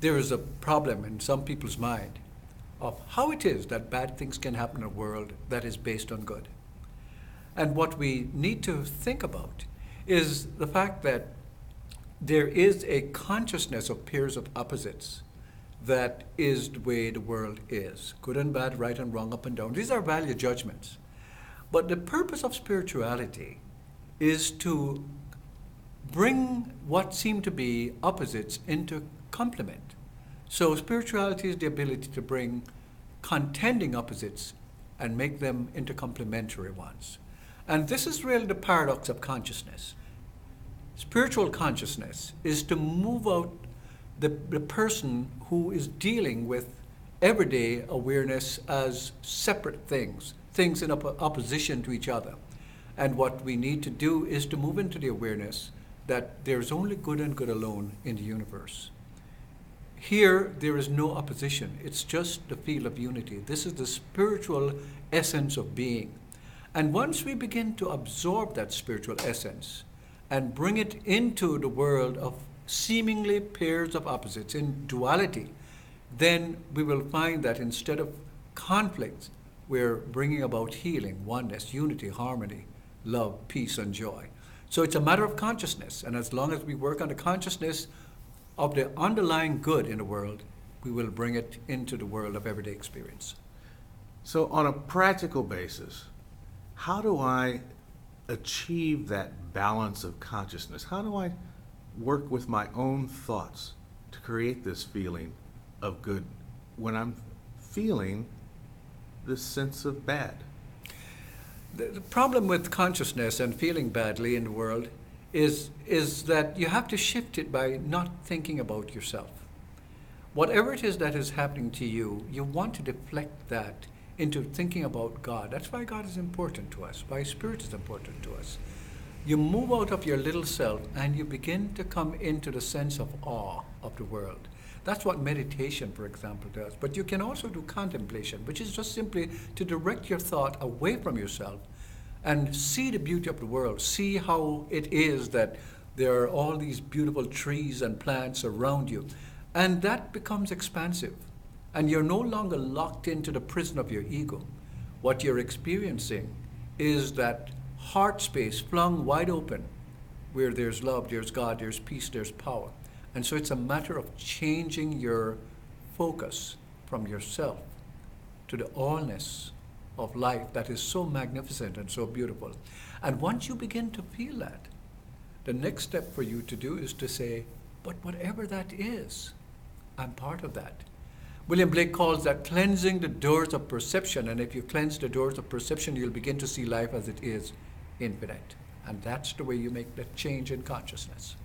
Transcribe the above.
there is a problem in some people's mind of how it is that bad things can happen in a world that is based on good. And what we need to think about is the fact that there is a consciousness of pairs of opposites that is the way the world is. Good and bad, right and wrong, up and down. These are value judgments. But the purpose of spirituality is to bring what seem to be opposites into complement. So spirituality is the ability to bring contending opposites and make them into complementary ones. And this is really the paradox of consciousness. Spiritual consciousness is to move out the person who is dealing with everyday awareness as separate things in opposition to each other. And what we need to do is to move into the awareness that there's only good and good alone in the universe. Here, there is no opposition. It's just the feel of unity. This is the spiritual essence of being. And once we begin to absorb that spiritual essence and bring it into the world of seemingly pairs of opposites in duality, then we will find that instead of conflict, we're bringing about healing, oneness, unity, harmony, love, peace, and joy. So it's a matter of consciousness. And as long as we work on the consciousness of the underlying good in the world, we will bring it into the world of everyday experience. So on a practical basis, how do I achieve that balance of consciousness? How do I work with my own thoughts to create this feeling of good when I'm feeling this sense of bad? The problem with consciousness and feeling badly in the world is that you have to shift it by not thinking about yourself. Whatever it is that is happening to you, you want to deflect that into thinking about God. That's why God is important to us, why Spirit is important to us. You move out of your little self and you begin to come into the sense of awe of the world. That's what meditation, for example, does. But you can also do contemplation, which is just simply to direct your thought away from yourself and see the beauty of the world. See how it is that there are all these beautiful trees and plants around you. And that becomes expansive. And you're no longer locked into the prison of your ego. What you're experiencing is that heart space flung wide open, where there's love, there's God, there's peace, there's power. And so it's a matter of changing your focus from yourself to the allness of life that is so magnificent and so beautiful. And once you begin to feel that, the next step for you to do is to say, but whatever that is, I'm part of that. William Blake calls that cleansing the doors of perception. And if you cleanse the doors of perception, you'll begin to see life as it is, infinite. And that's the way you make that change in consciousness.